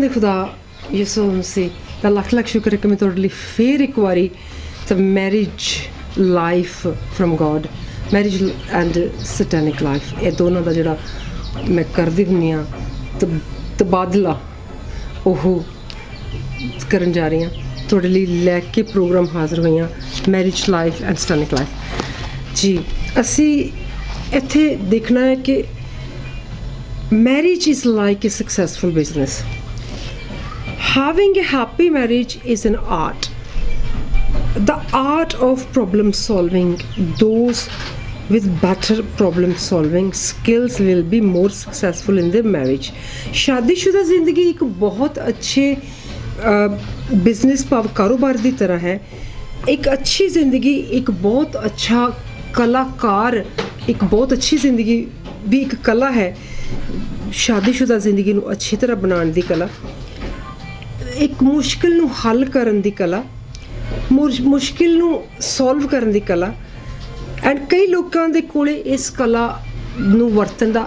ਦੇ ਖੁਦਾ ਯਿਸੂ ਮਸੀਹ ਦਾ ਲੱਖ ਲੱਖ ਸ਼ੁਕਰ ਹੈ ਕਿ ਮੈਂ ਤੁਹਾਡੇ ਲਈ ਫਿਰ ਇੱਕ ਵਾਰੀ ਤਾਂ marriage life from God, marriage and satanic life, ਇਹ ਦੋਨਾਂ ਦਾ ਜਿਹੜਾ ਮੈਂ ਕਰਦੀ ਹੁੰਦੀ ਹਾਂ ਤਬਾਦਲਾ ਉਹ ਕਰਨ ਜਾ ਰਹੀ ਹਾਂ। ਤੁਹਾਡੇ ਲਈ ਲੈ ਕੇ ਪ੍ਰੋਗਰਾਮ ਹਾਜ਼ਰ ਹੋਈ ਹਾਂ, marriage life and satanic life ਜੀ। ਅਸੀਂ ਇੱਥੇ ਦੇਖਣਾ ਹੈ ਕਿ marriage is like a successful business. Having a happy marriage is an art. The art of problem solving. Those with better problem solving skills will be more successful in their marriage. शादीशुदा ज़िंदगी एक बहुत अच्छे business कारोबार की तरह है। एक अच्छी ज़िंदगी, एक बहुत अच्छा कलाकार, एक बहुत अच्छी ज़िंदगी भी एक कला है। शादीशुदा जिंदगी ਨੂੰ अच्छी तरह बनाने की कला, एक मुश्किल ਨੂੰ हल करने की कला, मुश्किल ਨੂੰ सॉल्व करने की कला। एंड कई लोगों के कोले इस कला ਨੂੰ ਵਰਤਣ ਦਾ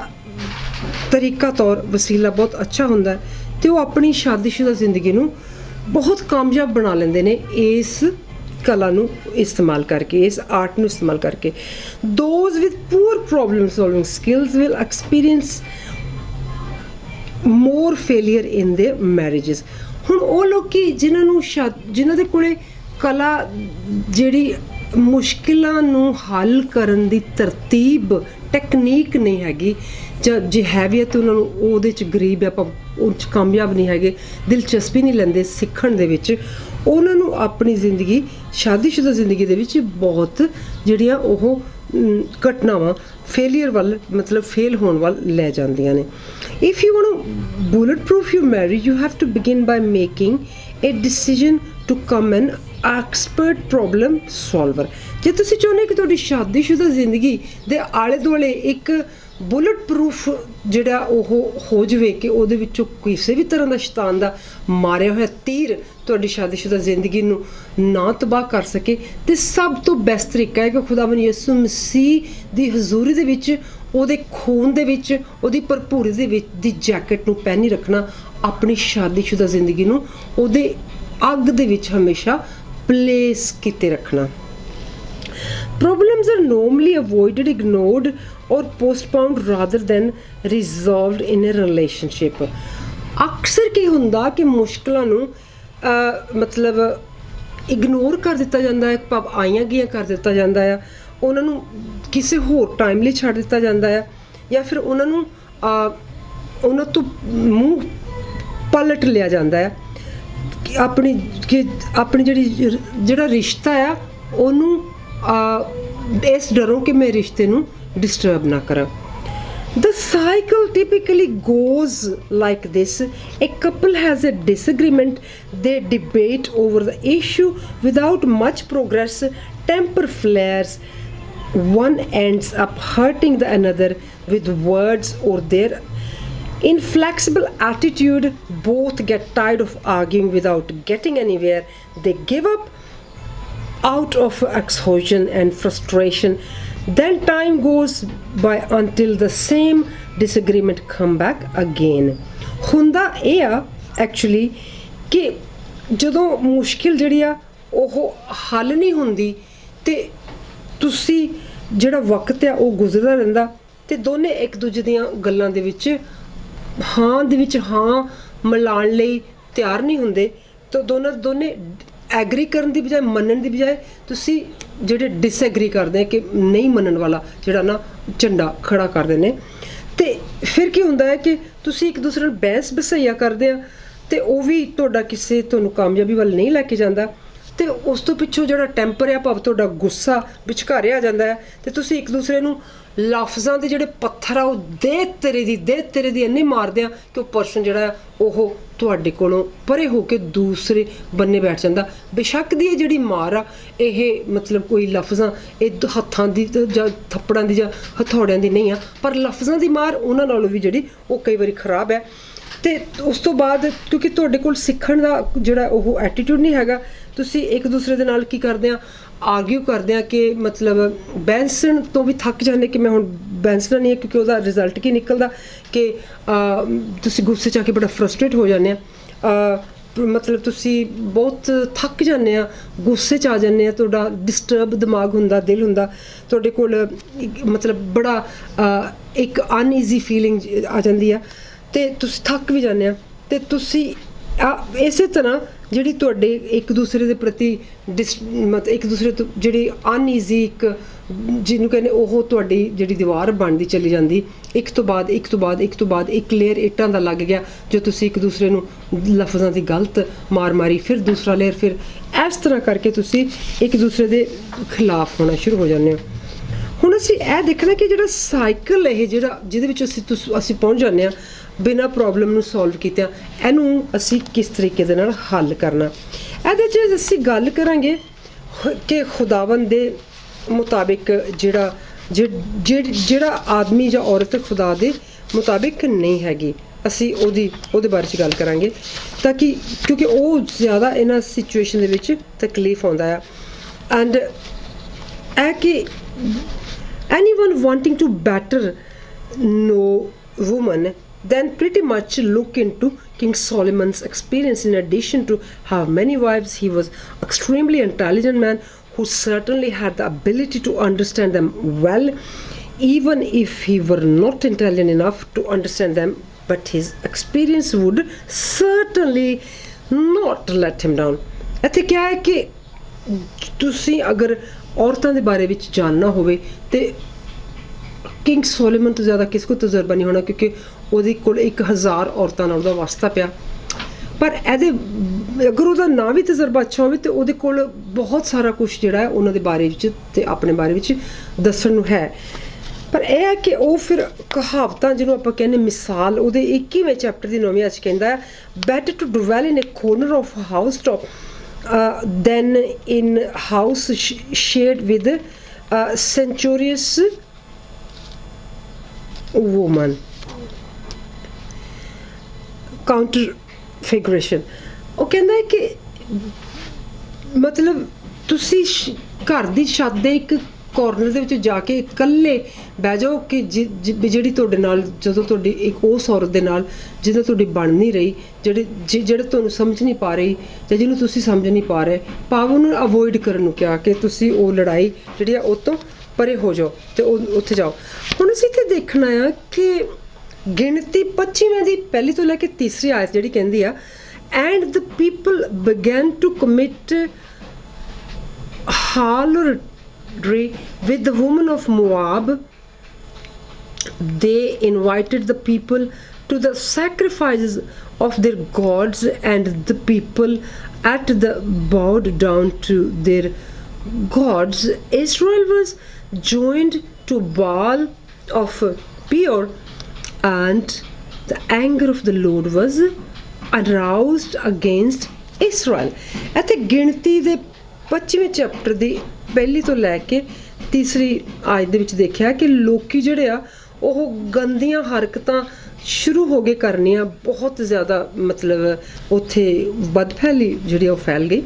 तरीका तौर वसीला बहुत अच्छा ਹੁੰਦਾ है ਤੇ ਉਹ ਆਪਣੀ शादीशुदा जिंदगी ਨੂੰ बहुत कामयाब बना ਲੈਂਦੇ ਨੇ इस कला ਨੂੰ इस्तेमाल करके, इस आर्ट ਨੂੰ इस्तेमाल करके। Those with poor problem solving skills will experience more failure in their marriages। ਹੁਣ ਉਹ ਲੋਕੀ ਜਿਨ੍ਹਾਂ ਦੇ ਕੋਲੇ ਕਲਾ ਜਿਹੜੀ ਮੁਸ਼ਕਿਲਾਂ ਨੂੰ ਹੱਲ ਕਰਨ ਦੀ ਤਰਤੀਬ ਟੈਕਨੀਕ ਨਹੀਂ ਹੈਗੀ, ਜੇ ਹੈ ਵੀ ਹੈ ਤਾਂ ਉਹਨਾਂ ਨੂੰ ਉਹਦੇ 'ਚ ਗਰੀਬ ਹੈ, ਉਹ 'ਚ ਕਾਮਯਾਬ ਨਹੀਂ ਹੈਗੇ, ਦਿਲਚਸਪੀ ਨਹੀਂ ਲੈਂਦੇ ਸਿੱਖਣ ਦੇ ਵਿੱਚ, ਉਹਨਾਂ ਨੂੰ ਆਪਣੀ ਜ਼ਿੰਦਗੀ ਸ਼ਾਦੀशुदा ਜ਼ਿੰਦਗੀ ਦੇ ਵਿੱਚ ਬਹੁਤ ਜਿਹੜੀਆਂ ਉਹ ਘਟਨਾਵਾਂ ਫੇਲੀਅਰ ਵੱਲ, ਮਤਲਬ ਫੇਲ ਹੋਣ ਵੱਲ ਲੈ ਜਾਂਦੀਆਂ ਨੇ। If you want to bulletproof your marriage, you have to begin by making a decision to come an expert problem solver. ਜੇ ਤੁਸੀਂ ਚਾਹੁੰਦੇ ਕਿ ਤੁਹਾਡੀ ਸ਼ਾਦੀशुदा ਜ਼ਿੰਦਗੀ ਦੇ ਆਲੇ ਦੁਆਲੇ ਇੱਕ ਬੁਲਟ ਪ੍ਰੂਫ ਜਿਹੜਾ ਉਹ ਹੋ ਜਾਵੇ ਕਿ ਉਹਦੇ ਵਿੱਚੋਂ ਕਿਸੇ ਵੀ ਤਰ੍ਹਾਂ ਦਾ ਸ਼ੈਤਾਨ ਦਾ ਮਾਰਿਆ ਹੋਇਆ ਤੀਰ ਤੁਹਾਡੀ ਸ਼ਾਦੀशुदा ਜ਼ਿੰਦਗੀ ਨੂੰ ਨਾ ਤਬਾਹ ਕਰ ਸਕੇ, ਤੇ ਸਭ ਤੋਂ ਬੈਸਟ ਤਰੀਕਾ ਹੈ ਕਿ ਖੁਦਾਵੰਦ ਯਿਸੂ ਮਸੀਹ ਦੀ ਹਜ਼ੂਰੀ ਦੇ ਵਿੱਚ, ਉਹਦੇ ਖੂਨ ਦੇ ਵਿੱਚ, ਉਹਦੀ ਭਰਪੂਰੀ ਦੇ ਵਿੱਚ ਦੀ ਜੈਕਟ ਨੂੰ ਪਹਿਨੀ ਰੱਖਣਾ, ਆਪਣੀ ਸ਼ਾਦੀशुदा ਜ਼ਿੰਦਗੀ ਨੂੰ ਉਹਦੇ ਅੱਗ ਦੇ ਵਿੱਚ ਹਮੇਸ਼ਾ ਪਲੇਸ ਕੀਤੇ ਰੱਖਣਾ। Problems are normally avoided, ignored or postponed rather than resolved in a relationship। ਅਕਸਰ ਕੀ ਹੁੰਦਾ ਕਿ ਮੁਸ਼ਕਲਾਂ ਨੂੰ ਮਤਲਬ ਇਗਨੋਰ ਕਰ ਦਿੱਤਾ ਜਾਂਦਾ ਹੈ, ਭਾਵ ਆਈਆਂ ਗਈਆਂ ਕਰ ਦਿੱਤਾ ਜਾਂਦਾ ਆ, ਉਹਨਾਂ ਨੂੰ ਕਿਸੇ ਹੋਰ ਟਾਈਮ ਲਈ ਛੱਡ ਦਿੱਤਾ ਜਾਂਦਾ ਆ, ਜਾਂ ਫਿਰ ਉਹਨਾਂ ਨੂੰ ਉਹਨਾਂ ਤੋਂ ਮੂੰਹ ਪਲਟ ਲਿਆ ਜਾਂਦਾ ਆ ਕਿ ਆਪਣੀ ਜਿਹੜਾ ਰਿਸ਼ਤਾ ਆ ਉਹਨੂੰ ਇਸ ਡਰੋਂ ਕਿ ਮੈਂ ਰਿਸ਼ਤੇ ਨੂੰ ਡਿਸਟਰਬ ਨਾ ਕਰਾਂ। The cycle typically goes like this. A couple has a disagreement, they debate over the issue without much progress, temper flares, one ends up hurting the another with words or their inflexible attitude. Both get tired of arguing without getting anywhere. They give up out of exhaustion and frustration. Then time goes by until the same disagreement come back again। ਹੁੰਦਾ ਇਹ ਆ actually ਕਿ ਜਦੋਂ ਮੁਸ਼ਕਿਲ ਜਿਹੜੀ ਆ ਉਹ ਹੱਲ ਨਹੀਂ ਹੁੰਦੀ ਤੇ ਤੁਸੀਂ ਜਿਹੜਾ ਵਕਤ ਆ ਉਹ ਗੁਜ਼ਰਦਾ ਰਹਿੰਦਾ ਤੇ ਦੋਨੇ ਇੱਕ ਦੂਜੇ ਦੀਆਂ ਗੱਲਾਂ ਦੇ ਵਿੱਚ ਹਾਂ ਮਿਲਾਉਣ ਲਈ ਤਿਆਰ ਨਹੀਂ ਹੁੰਦੇ, ਤਾਂ ਦੋਨੇ ਐਗਰੀ ਕਰਨ ਦੀ ਬਜਾਏ, ਮੰਨਣ ਦੀ ਬਜਾਏ, ਤੁਸੀਂ ਜਿਹੜੇ ਡਿਸਐਗਰੀ ਕਰਦੇ ਕਿ ਨਹੀਂ ਮੰਨਣ ਵਾਲਾ ਜਿਹੜਾ ਨਾ ਝੰਡਾ ਖੜਾ ਕਰਦੇ ਨੇ, ਤੇ ਫਿਰ ਕੀ ਹੁੰਦਾ ਹੈ ਕਿ ਤੁਸੀਂ ਇੱਕ ਦੂਸਰੇ ਨਾਲ ਬਹਿਸ ਬਸਈਆ ਕਰਦੇ ਆ ਤੇ ਉਹ ਵੀ ਤੁਹਾਨੂੰ ਕਾਮਯਾਬੀ ਵੱਲ ਨਹੀਂ ਲੈ ਕੇ ਜਾਂਦਾ, ਤੇ ਉਸ ਤੋਂ ਪਿੱਛੋਂ ਜਿਹੜਾ ਟੈਂਪਰ ਆ, ਭਾਵ ਤੁਹਾਡਾ ਗੁੱਸਾ ਵਿਚਕਾਰਿਆ ਆ ਜਾਂਦਾ ਹੈ, ਤੇ ਤੁਸੀਂ ਇੱਕ ਦੂਸਰੇ ਨੂੰ ਲਫ਼ਜ਼ਾਂ ਦੇ ਜਿਹੜੇ ਪੱਥਰ ਆ ਉਹ ਦੇ ਤੇਰੇ ਦੀ ਇੰਨੇ ਮਾਰਦੇ ਆ ਕਿ ਉਹ ਪਰਸਨ ਜਿਹੜਾ ਉਹ ਤੁਹਾਡੇ ਕੋਲੋਂ ਪਰੇ ਹੋ ਕੇ ਦੂਸਰੇ ਬੰਨੇ ਬੈਠ ਜਾਂਦਾ। ਬੇਸ਼ੱਕ ਦੀ ਇਹ ਜਿਹੜੀ ਮਾਰ ਆ ਇਹ ਮਤਲਬ ਕੋਈ ਲਫ਼ਜ਼ਾਂ ਇਹ ਹੱਥਾਂ ਦੀ ਜਾਂ ਥੱਪੜਾਂ ਦੀ ਜਾਂ ਹਥੌੜਿਆਂ ਦੀ ਨਹੀਂ ਆ, ਪਰ ਲਫ਼ਜ਼ਾਂ ਦੀ ਮਾਰ ਉਹਨਾਂ ਨਾਲੋਂ ਵੀ ਜਿਹੜੀ ਉਹ ਕਈ ਵਾਰੀ ਖਰਾਬ ਹੈ। ਤੇ ਉਸ ਤੋਂ ਬਾਅਦ ਕਿਉਂਕਿ ਤੁਹਾਡੇ ਕੋਲ ਸਿੱਖਣ ਦਾ ਜਿਹੜਾ ਉਹ ਐਟੀਟਿਊਡ ਨਹੀਂ ਹੈਗਾ, ਤੁਸੀਂ ਇੱਕ ਦੂਸਰੇ ਦੇ ਨਾਲ ਕੀ ਕਰਦੇ ਆ, ਆਰਗਿਊ ਕਰਦੇ ਆ ਕਿ ਮਤਲਬ ਬੈਂਸਣ ਤੋਂ ਵੀ ਥੱਕ ਜਾਂਦੇ ਕਿ ਮੈਂ ਹੁਣ ਬੈਂਸਣਾ ਨਹੀਂ ਹੈ, ਕਿਉਂਕਿ ਉਹਦਾ ਰਿਜ਼ਲਟ ਕੀ ਨਿਕਲਦਾ ਕਿ ਤੁਸੀਂ ਗੁੱਸੇ 'ਚ ਆ ਕੇ ਬੜਾ ਫਰਸਟ੍ਰੇਟ ਹੋ ਜਾਂਦੇ ਆ। ਮਤਲਬ ਤੁਸੀਂ ਬਹੁਤ ਥੱਕ ਜਾਂਦੇ ਆ, ਗੁੱਸੇ 'ਚ ਆ ਜਾਂਦੇ ਆ, ਤੁਹਾਡਾ ਡਿਸਟਰਬ ਦਿਮਾਗ ਹੁੰਦਾ, ਦਿਲ ਹੁੰਦਾ, ਤੁਹਾਡੇ ਕੋਲ ਮਤਲਬ ਬੜਾ ਇੱਕ ਅਨਈਜ਼ੀ ਫੀਲਿੰਗ ਆ ਜਾਂਦੀ ਆ ਅਤੇ ਤੁਸੀਂ ਥੱਕ ਵੀ ਜਾਂਦੇ ਆ ਅਤੇ ਤੁਸੀਂ ਇਸੇ ਤਰ੍ਹਾਂ ਜਿਹੜੀ ਤੁਹਾਡੇ ਇੱਕ ਦੂਸਰੇ ਦੇ ਪ੍ਰਤੀ ਮਤਲਬ ਇੱਕ ਦੂਸਰੇ ਤੋਂ ਜਿਹੜੀ ਅਨਈਜ਼ੀ ਇੱਕ ਜਿਹਨੂੰ ਕਹਿੰਦੇ ਉਹ ਤੁਹਾਡੀ ਜਿਹੜੀ ਦੀਵਾਰ ਬਣਦੀ ਚਲੀ ਜਾਂਦੀ, ਇੱਕ ਤੋਂ ਬਾਅਦ ਇੱਕ ਤੋਂ ਬਾਅਦ ਇੱਕ ਤੋਂ ਬਾਅਦ ਇੱਕ ਲੇਅਰ ਇੱਟਾਂ ਦਾ ਲੱਗ ਗਿਆ ਜੋ ਤੁਸੀਂ ਇੱਕ ਦੂਸਰੇ ਨੂੰ ਲਫ਼ਜ਼ਾਂ ਦੀ ਗਲਤ ਮਾਰ ਮਾਰੀ, ਫਿਰ ਦੂਸਰਾ ਲੇਅਰ, ਫਿਰ ਇਸ ਤਰ੍ਹਾਂ ਕਰਕੇ ਤੁਸੀਂ ਇੱਕ ਦੂਸਰੇ ਦੇ ਖਿਲਾਫ ਹੋਣਾ ਸ਼ੁਰੂ ਹੋ ਜਾਂਦੇ ਹੋ। ਹੁਣ ਅਸੀਂ ਇਹ ਦੇਖਣਾ ਕਿ ਜਿਹੜਾ ਸਾਈਕਲ ਇਹ ਜਿਹੜਾ ਜਿਹਦੇ ਵਿੱਚ ਅਸੀਂ ਪਹੁੰਚ ਜਾਂਦੇ ਹਾਂ ਬਿਨਾਂ ਪ੍ਰੋਬਲਮ ਨੂੰ ਸੋਲਵ ਕੀਤਿਆਂ, ਇਹਨੂੰ ਅਸੀਂ ਕਿਸ ਤਰੀਕੇ ਦੇ ਨਾਲ ਹੱਲ ਕਰਨਾ। ਇਹਦੇ 'ਚ ਅਸੀਂ ਗੱਲ ਕਰਾਂਗੇ ਕਿ ਖੁਦਾਵੰਦ ਦੇ ਮੁਤਾਬਿਕ ਜਿਹੜਾ ਆਦਮੀ ਜਾਂ ਔਰਤ ਖੁਦਾ ਦੇ ਮੁਤਾਬਿਕ ਨਹੀਂ ਹੈਗੀ, ਅਸੀਂ ਉਹਦੇ ਬਾਰੇ 'ਚ ਗੱਲ ਕਰਾਂਗੇ ਤਾਂ ਕਿ ਕਿਉਂਕਿ ਉਹ ਜ਼ਿਆਦਾ ਇਹਨਾਂ ਸਿਚੁਏਸ਼ਨ ਦੇ ਵਿੱਚ ਤਕਲੀਫ ਆਉਂਦਾ ਆ। ਐਂਡ ਇਹ ਕਿ anyone wanting to better know woman then pretty much look into King Solomon's experience. In addition to how many wives, he was extremely intelligent man who certainly had the ability to understand them well, even if he were not intelligent enough to understand them, but his experience would certainly not let him down. ਇੱਥੇ ਕਿਹਾ ਹੈ ਕਿ ਤੁਸੀਂ ਅਗਰ ਔਰਤਾਂ ਦੇ ਬਾਰੇ ਵਿੱਚ ਜਾਣਨਾ ਹੋਵੇ ਤੇ ਕਿੰਗ ਸੋਲੋਮਨ ਤੋਂ ਜ਼ਿਆਦਾ ਕਿਸ ਕੋ ਤਜਰਬਾ ਨਹੀਂ ਹੋਣਾ, ਕਿਉਂਕਿ ਉਹਦੇ ਕੋਲ 1000 ਔਰਤਾਂ ਨਾਲ ਉਹਦਾ ਵਾਸਤਾ ਪਿਆ। ਪਰ ਇਹਦੇ ਅਗਰ ਉਹਦਾ ਨਾ ਵੀ ਤਜਰਬਾ ਅੱਛਾ ਹੋਵੇ ਤੇ ਉਹਦੇ ਕੋਲ ਬਹੁਤ ਸਾਰਾ ਕੁਛ ਜਿਹੜਾ ਹੈ ਉਹਨਾਂ ਦੇ ਬਾਰੇ ਵਿੱਚ ਤੇ ਆਪਣੇ ਬਾਰੇ ਵਿੱਚ ਦੱਸਣ ਨੂੰ ਹੈ। ਪਰ ਇਹ ਹੈ ਕਿ ਉਹ ਫਿਰ ਕਹਾਵਤਾਂ ਜਿਹਨੂੰ ਆਪਾਂ ਕਹਿੰਦੇ ਮਿਸਾਲ, ਉਹਦੇ 21ਵੇਂ ਚੈਪਟਰ ਦੀ 9ਵੀਂ ਅੱਜ ਕਹਿੰਦਾ ਹੈ, better to dwell in a corner of housetop then in house shared with a centurious woman. Counter figuration, ਉਹ ਕਹਿੰਦਾ ਹੈ ਕਿ ਮਤਲਬ ਤੁਸੀਂ ਘਰ ਦੀ ਛੱਤ ਦੇ ਇੱਕ ਕੋਰਨਰ ਦੇ ਵਿੱਚ ਜਾ ਕੇ ਇਕੱਲੇ ਬਹਿ ਜਾਓ ਕਿ ਜਿਹੜੀ ਤੁਹਾਡੇ ਨਾਲ ਜਦੋਂ ਤੁਹਾਡੀ ਇੱਕ ਉਸ ਔਰਤ ਦੇ ਨਾਲ ਜਿਹਦਾ ਤੁਹਾਡੀ ਬਣ ਨਹੀਂ ਰਹੀ, ਜਿਹੜੇ ਤੁਹਾਨੂੰ ਸਮਝ ਨਹੀਂ ਪਾ ਰਹੀ ਜਾਂ ਜਿਹਨੂੰ ਤੁਸੀਂ ਸਮਝ ਨਹੀਂ ਪਾ ਰਹੇ, ਭਾਵ ਉਹਨੂੰ ਅਵੋਇਡ ਕਰਨ ਨੂੰ ਕਿਹਾ ਕਿ ਤੁਸੀਂ ਉਹ ਲੜਾਈ ਜਿਹੜੀ ਆ ਉਹ ਤੋਂ ਪਰੇ ਹੋ ਜਾਓ ਅਤੇ ਉੱਥੇ ਜਾਓ। ਹੁਣ ਅਸੀਂ ਇੱਥੇ ਦੇਖਣਾ ਆ ਕਿ ਗਿਣਤੀ 25ਵੇਂ ਦੀ ਪਹਿਲੀ ਤੋਂ ਲੈ ਕੇ ਤੀਸਰੀ ਆਇਤ ਜਿਹੜੀ ਕਹਿੰਦੀ ਆ, and the people begin to commit harlotry with the women of Moab. They invited the people to the sacrifices of their gods, and the people at the bowed down to their gods. Israel was joined to Baal of Peor, and the anger of the Lord was aroused against Israel. At the ਗਿਣਤੀ ਦੇ 25ਵੇਂ chapter ਦੀ ਪਹਿਲੀ ਤੋਂ ਲੈ ਕੇ ਤੀਸਰੀ ਆਇਤ ਦੇ ਵਿੱਚ ਦੇਖਿਆ ਕਿ ਲੋਕੀ ਜਿਹੜੇ ਆ ਉਹ ਗੰਦੀਆਂ ਹਰਕਤਾਂ ਸ਼ੁਰੂ ਹੋ ਗਏ ਕਰਨੀਆਂ, ਬਹੁਤ ਜ਼ਿਆਦਾ ਮਤਲਬ ਉੱਥੇ ਬਦਫੈਲੀ ਜਿਹੜੀ ਉਹ ਫੈਲ ਗਈ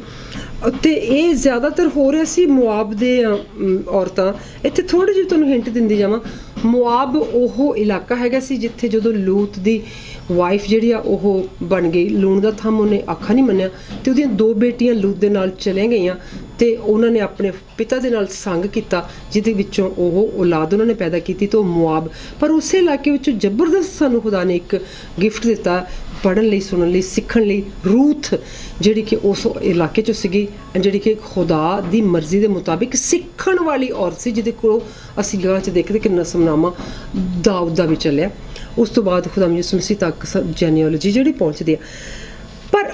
ਅਤੇ ਇਹ ਜ਼ਿਆਦਾਤਰ ਹੋ ਰਿਹਾ ਸੀ ਮੁਆਬ ਦੇ ਔਰਤਾਂ। ਇੱਥੇ ਥੋੜ੍ਹੀ ਜਿਹੀ ਤੁਹਾਨੂੰ ਹਿੰਟ ਦਿੰਦੀ ਜਾਵਾਂ, ਮੁਆਬ ਉਹ ਇਲਾਕਾ ਹੈਗਾ ਸੀ ਜਿੱਥੇ ਜਦੋਂ ਲੂਤ ਦੀ ਵਾਈਫ ਜਿਹੜੀ ਆ ਉਹ ਬਣ ਗਈ, ਲੂਣ ਦਾ ਥੰਮ ਉਹਨੇ ਆਖਾ ਨਹੀਂ ਮੰਨਿਆ ਅਤੇ ਉਹਦੀਆਂ 2 ਬੇਟੀਆਂ ਲੂਤ ਦੇ ਨਾਲ ਚਲੇ ਗਈਆਂ ਅਤੇ ਉਹਨਾਂ ਨੇ ਆਪਣੇ ਪਿਤਾ ਦੇ ਨਾਲ ਸੰਗ ਕੀਤਾ, ਜਿਹਦੇ ਵਿੱਚੋਂ ਉਹ ਔਲਾਦ ਉਹਨਾਂ ਨੇ ਪੈਦਾ ਕੀਤੀ ਅਤੇ ਉਹ ਮੁਆਬ। ਪਰ ਉਸੇ ਇਲਾਕੇ ਵਿੱਚੋਂ ਜ਼ਬਰਦਸਤ ਸਾਨੂੰ ਖੁਦਾ ਨੇ ਇੱਕ ਗਿਫਟ ਦਿੱਤਾ ਪੜ੍ਹਨ ਲਈ, ਸੁਣਨ ਲਈ, ਸਿੱਖਣ ਲਈ, ਰੂਥ ਜਿਹੜੀ ਕਿ ਉਸ ਇਲਾਕੇ 'ਚੋਂ ਸੀਗੀ, ਜਿਹੜੀ ਕਿ ਖੁਦਾ ਦੀ ਮਰਜ਼ੀ ਦੇ ਮੁਤਾਬਿਕ ਸਿੱਖਣ ਵਾਲੀ ਔਰਤ ਸੀ, ਜਿਹਦੇ ਕੋਲੋਂ ਅਸੀਂ ਗਾਂ 'ਚ ਦੇਖਦੇ ਕਿ ਨਸਮਨਾਮਾ ਦਾਊਦ ਦਾ ਵੀ ਚੱਲਿਆ। ਉਸ ਤੋਂ ਬਾਅਦ ਖੁਦਾ ਯਿਸੂ ਮਸੀਹ ਤੱਕ ਜੈਨੀਓਲੋਜੀ ਜਿਹੜੀ ਪਹੁੰਚਦੀ ਆ। ਪਰ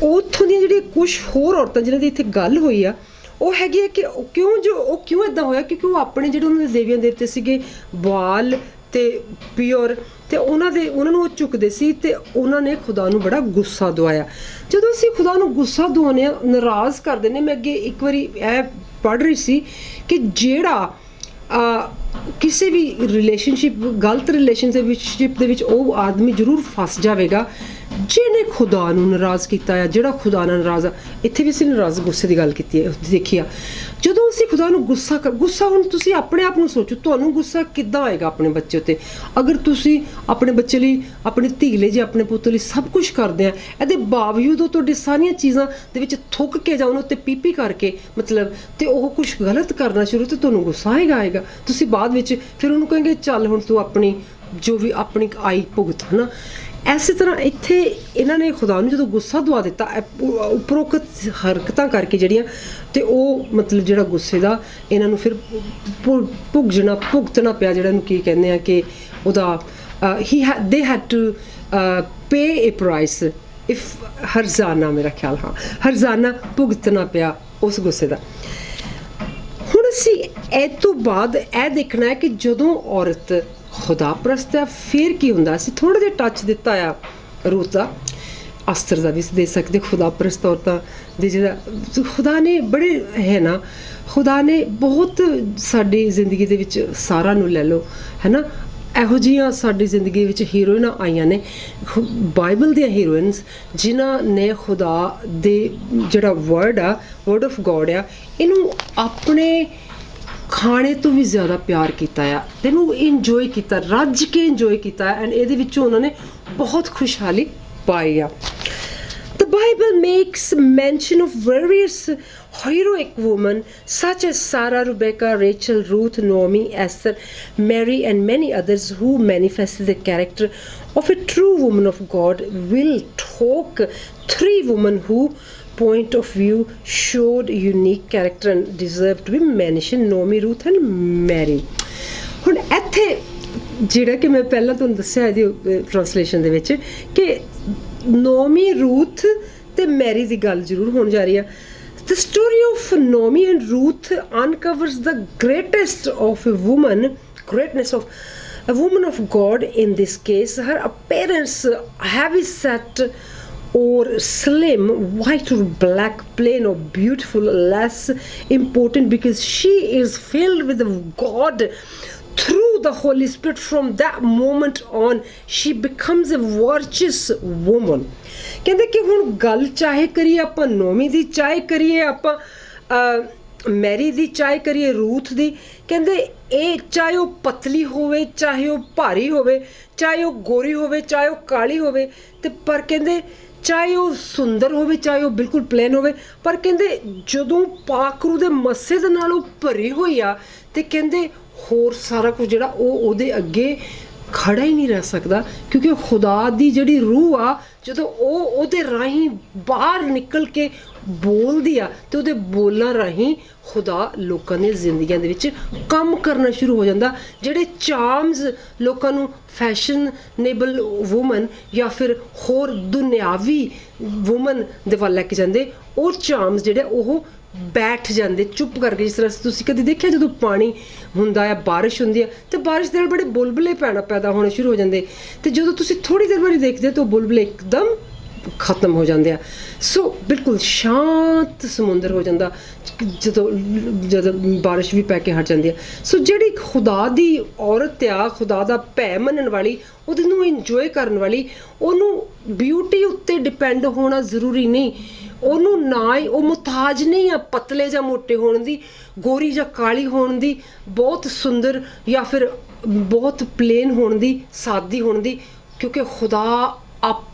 ਉੱਥੋਂ ਦੀਆਂ ਜਿਹੜੀਆਂ ਕੁਛ ਹੋਰ ਔਰਤਾਂ ਜਿਹਨਾਂ ਦੀ ਇੱਥੇ ਗੱਲ ਹੋਈ ਆ ਉਹ ਹੈਗੀ ਆ ਕਿ ਕਿਉਂ ਇੱਦਾਂ ਹੋਇਆ, ਕਿਉਂਕਿ ਉਹ ਆਪਣੇ ਜਿਹੜੇ ਉਹਨਾਂ ਦੇ ਦੇਵੀਆਂ ਦੇਵਤੇ ਸੀਗੇ ਬਾਲ ਅਤੇ ਪਿਓਰ, ਅਤੇ ਉਹਨਾਂ ਨੂੰ ਉਹ ਚੁੱਕਦੇ ਸੀ ਅਤੇ ਉਹਨਾਂ ਨੇ ਖੁਦਾ ਨੂੰ ਬੜਾ ਗੁੱਸਾ ਦਵਾਇਆ। ਜਦੋਂ ਅਸੀਂ ਖੁਦਾ ਨੂੰ ਗੁੱਸਾ ਦਵਾਉਂਦੇ ਹਾਂ, ਨਾਰਾਜ਼ ਕਰ ਦਿੰਦੇ, ਮੈਂ ਅੱਗੇ ਇੱਕ ਵਾਰੀ ਇਹ ਪੜ੍ਹ ਰਹੀ ਸੀ ਕਿ ਜਿਹੜਾ ਕਿਸੇ ਵੀ ਰਿਲੇਸ਼ਨਸ਼ਿਪ ਗਲਤ ਰਿਲੇਸ਼ਨਸ਼ਿਪ ਦੇ ਵਿੱਚ ਉਹ ਆਦਮੀ ਜ਼ਰੂਰ ਫਸ ਜਾਵੇਗਾ ਜਿਹਨੇ ਖੁਦਾ ਨੂੰ ਨਾਰਾਜ਼ ਕੀਤਾ ਆ, ਜਿਹੜਾ ਖੁਦਾ ਨਾਲ ਨਾਰਾਜ਼ ਆ। ਇੱਥੇ ਵੀ ਅਸੀਂ ਨਾਰਾਜ਼ ਗੁੱਸੇ ਦੀ ਗੱਲ ਕੀਤੀ ਹੈ, ਦੇਖੀ ਆ। ਜਦੋਂ ਅਸੀਂ ਖੁਦਾ ਨੂੰ ਗੁੱਸਾ ਹੁਣ ਤੁਸੀਂ ਆਪਣੇ ਆਪ ਨੂੰ ਸੋਚੋ, ਤੁਹਾਨੂੰ ਗੁੱਸਾ ਕਿੱਦਾਂ ਆਏਗਾ ਆਪਣੇ ਬੱਚੇ ਉੱਤੇ? ਅਗਰ ਤੁਸੀਂ ਆਪਣੇ ਬੱਚੇ ਲਈ, ਆਪਣੀ ਧੀ ਲਈ, ਜੇ ਆਪਣੇ ਪੁੱਤ ਲਈ ਸਭ ਕੁਝ ਕਰਦੇ ਆ, ਇਹਦੇ ਬਾਵਜੂਦ ਉਹ ਤੁਹਾਡੀ ਸਾਰੀਆਂ ਚੀਜ਼ਾਂ ਦੇ ਵਿੱਚ ਥੁੱਕ ਕੇ ਜਾਂ ਉਹਨੂੰ ਉੱਤੇ ਪੀਪੀ ਕਰਕੇ ਮਤਲਬ ਤੇ ਉਹ ਕੁਝ ਗਲਤ ਕਰਨਾ ਸ਼ੁਰੂ, ਤੇ ਤੁਹਾਨੂੰ ਗੁੱਸਾ ਆਏਗਾ। ਤੁਸੀਂ ਬਾਅਦ ਵਿੱਚ ਫਿਰ ਉਹਨੂੰ ਕਹੋਗੇ ਚੱਲ ਹੁਣ ਤੂੰ ਆਪਣੀ ਜੋ ਵੀ ਆਪਣੀ ਆਈ ਭੁਗਤ, ਹੈ ਨਾ। ਇਸੇ ਤਰ੍ਹਾਂ ਇੱਥੇ ਇਹਨਾਂ ਨੇ ਖੁਦਾ ਨੂੰ ਜਦੋਂ ਗੁੱਸਾ ਦਵਾ ਦਿੱਤਾ ਉਪਰੋਕਤ ਹਰਕਤਾਂ ਕਰਕੇ ਜਿਹੜੀਆਂ, ਤੇ ਉਹ ਮਤਲਬ ਜਿਹੜਾ ਗੁੱਸੇ ਦਾ ਇਹਨਾਂ ਨੂੰ ਫਿਰ ਭੁਗਤਣਾ ਪਿਆ, ਜਿਹੜਾ ਨੂੰ ਕੀ ਕਹਿੰਦੇ ਆ ਕਿ ਉਹਦਾ they had to pay a price if ਹਰਜ਼ਾਨਾ, ਮੇਰਾ ਖਿਆਲ, ਹਾਂ ਹਰਜ਼ਾਨਾ ਭੁਗਤਣਾ ਪਿਆ ਉਸ ਗੁੱਸੇ ਦਾ। ਹੁਣ ਅਸੀਂ ਇਹ ਤੋਂ ਬਾਅਦ ਇਹ ਦੇਖਣਾ ਹੈ ਕਿ ਜਦੋਂ ਔਰਤ ਖੁਦਾ ਪ੍ਰਸਤ ਹੈ ਫਿਰ ਕੀ ਹੁੰਦਾ। ਅਸੀਂ ਥੋੜ੍ਹਾ ਜਿਹਾ ਟੱਚ ਦਿੱਤਾ ਆ ਰੂਤ ਦਾ, ਅਸਤਰ ਦਾ ਵੀ ਦੇ ਸਕਦੇ। ਖੁਦਾ ਪ੍ਰਸਤ ਔਰਤਾਂ ਦੇ ਜਿਹੜਾ ਖੁਦਾ ਨੇ ਬੜੇ ਹੈ ਨਾ, ਖੁਦਾ ਨੇ ਬਹੁਤ ਸਾਡੀ ਜ਼ਿੰਦਗੀ ਦੇ ਵਿੱਚ ਸਾਰਾ ਨੂੰ ਲੈ ਲਓ, ਹੈ ਨਾ, ਇਹੋ ਜਿਹੀਆਂ ਸਾਡੀ ਜ਼ਿੰਦਗੀ ਵਿੱਚ ਹੀਰੋਇਨਾਂ ਆਈਆਂ ਨੇ, ਬਾਈਬਲ ਦੀਆਂ ਹੀਰੋਇਨਸ, ਜਿਨ੍ਹਾਂ ਨੇ ਖੁਦਾ ਦੇ ਜਿਹੜਾ ਵਰਡ ਆ, ਵਰਡ ਆਫ ਗੋਡ ਆ, ਇਹਨੂੰ ਆਪਣੇ ਖਾਣੇ ਤੋਂ ਵੀ ਜ਼ਿਆਦਾ ਪਿਆਰ ਕੀਤਾ ਆ, ਇਹਨੂੰ ਇੰਜੋਏ ਕੀਤਾ, ਰੱਜ ਕੇ ਇੰਜੋਏ ਕੀਤਾ, ਐਂਡ ਇਹਦੇ ਵਿੱਚੋਂ ਉਹਨਾਂ ਨੇ ਬਹੁਤ ਖੁਸ਼ਹਾਲੀ ਪਾਈ ਆ। The Bible makes mention of various heroic women such as Sarah, Rebecca, Rachel, Ruth, Naomi, Esther, Mary and many others who manifested the character of a true woman of God. We'll talk 3 women who point of view showed unique character and deserve to be mentioned: Naomi, Ruth and Mary. ਹੁਣ ਇੱਥੇ ਜਿਹੜਾ ਕਿ ਮੈਂ ਪਹਿਲਾਂ ਤੁਹਾਨੂੰ ਦੱਸਿਆ ਇਹਦੀ translation ਦੇ ਵਿੱਚ ਕਿ ਨੋਮੀ, ਰੂਥ ਤੇ ਮੈਰੀ ਦੀ ਗੱਲ ਜ਼ਰੂਰ ਹੋਣ ਜਾ ਰਹੀ ਆ। The story of Naomi and Ruth uncovers the greatness of a woman of God. In this case, her appearance, heavy set or slim, white or black, plain or beautiful, less important because she is filled with God through the Holy Spirit. From that moment on, she becomes a virtuous woman. ਕਹਿੰਦੇ ਕਿ ਹੁਣ ਗੱਲ ਚਾਹੇ ਕਰੀਏ ਆਪਾਂ ਨੋਮੀ ਦੀ, ਚਾਹੇ ਕਰੀਏ ਆਪਾਂ ਮੈਰੀ ਦੀ, ਚਾਹੇ ਕਰੀਏ ਰੂਥ ਦੀ, ਕਹਿੰਦੇ ਇਹ ਚਾਹੇ ਉਹ ਪਤਲੀ ਹੋਵੇ, ਚਾਹੇ ਉਹ ਭਾਰੀ ਹੋਵੇ, ਚਾਹੇ ਉਹ ਗੋਰੀ ਹੋਵੇ, ਚਾਹੇ ਉਹ ਕਾਲੀ ਹੋਵੇ, ਤੇ ਪਰ ਕਹਿੰਦੇ ਚਾਹੇ ਉਹ ਸੁੰਦਰ ਹੋਵੇ, ਚਾਹੇ ਉਹ ਬਿਲਕੁਲ ਪਲੇਨ ਹੋਵੇ, ਪਰ ਕਹਿੰਦੇ ਜਦੋਂ ਪਾਕਰੂ ਦੇ ਮੱਸੇ ਦੇ ਨਾਲ ਉਹ ਭਰੀ ਹੋਈ ਆ, ਤੇ ਕਹਿੰਦੇ ਹੋਰ ਸਾਰਾ ਕੁਝ ਜਿਹੜਾ ਉਹ ਉਹਦੇ ਅੱਗੇ ਖੜਾ ਹੀ ਨਹੀਂ ਰਹਿ ਸਕਦਾ, ਕਿਉਂਕਿ ਖੁਦਾ ਦੀ ਜਿਹੜੀ ਰੂਹ ਆ ਜਦੋਂ ਉਹ ਉਹਦੇ ਰਾਹੀਂ ਬਾਹਰ ਨਿਕਲ ਕੇ ਬੋਲਦੀ ਆ, ਤੇ ਉਹਦੇ ਬੋਲਾਂ ਰਾਹੀਂ ਖੁਦਾ ਲੋਕਾਂ ਦੀਆਂ ਜ਼ਿੰਦਗੀਆਂ ਦੇ ਵਿੱਚ ਕੰਮ ਕਰਨਾ ਸ਼ੁਰੂ ਹੋ ਜਾਂਦਾ। ਜਿਹੜੇ ਚਾਰਮਸ ਲੋਕਾਂ ਨੂੰ ਫੈਸ਼ਨੇਬਲ ਵੂਮਨ ਜਾਂ ਫਿਰ ਹੋਰ ਦੁਨਿਆਵੀ ਵੂਮਨ ਦੇ ਵੱਲ ਲੈ ਕੇ ਜਾਂਦੇ, ਉਹ ਚਾਰਮਸ ਜਿਹੜੇ ਉਹ ਬੈਠ ਜਾਂਦੇ ਚੁੱਪ ਕਰਕੇ। ਜਿਸ ਤਰ੍ਹਾਂ ਤੁਸੀਂ ਕਦੇ ਦੇਖਿਆ ਜਦੋਂ ਪਾਣੀ ਹੁੰਦਾ ਆ, ਬਾਰਿਸ਼ ਹੁੰਦੀ ਆ, ਤੇ ਬਾਰਿਸ਼ ਦੇ ਨਾਲ ਬੜੇ ਬੁਲਬੁਲੇ ਪੈਦਾ ਹੋਣੇ ਸ਼ੁਰੂ ਹੋ ਜਾਂਦੇ, ਤੇ ਜਦੋਂ ਤੁਸੀਂ ਥੋੜ੍ਹੀ ਦੇਰ ਬਾਅਦ ਦੇਖਦੇ ਤਾਂ ਉਹ ਬੁਲਬੁਲੇ ਇੱਕਦਮ ਖਤਮ ਹੋ ਜਾਂਦੇ ਆ। ਸੋ ਬਿਲਕੁਲ ਸ਼ਾਂਤ ਸਮੁੰਦਰ ਹੋ ਜਾਂਦਾ ਜਦੋਂ ਬਾਰਿਸ਼ ਵੀ ਪੈ ਕੇ ਹਟ ਜਾਂਦੀ ਆ। ਸੋ ਜਿਹੜੀ ਖੁਦਾ ਦੀ ਔਰਤ ਆ, ਖੁਦਾ ਦਾ ਭੈ ਮੰਨਣ ਵਾਲੀ, ਉਹਦੇ ਨੂੰ ਇੰਜੋਏ ਕਰਨ ਵਾਲੀ, ਉਹਨੂੰ ਬਿਊਟੀ ਉੱਤੇ ਡਿਪੈਂਡ ਹੋਣਾ ਜ਼ਰੂਰੀ ਨਹੀਂ, ਉਹਨੂੰ ਨਾ ਹੀ ਉਹ ਮੁਹਤਾਜ ਨਹੀਂ ਆ ਪਤਲੇ ਜਾਂ ਮੋਟੇ ਹੋਣ ਦੀ, ਗੋਰੀ ਜਾਂ ਕਾਲੀ ਹੋਣ ਦੀ, ਬਹੁਤ ਸੁੰਦਰ ਜਾਂ ਫਿਰ ਬਹੁਤ ਪਲੇਨ ਹੋਣ ਦੀ, ਸਾਦੀ ਹੋਣ ਦੀ, ਕਿਉਂਕਿ ਖੁਦਾ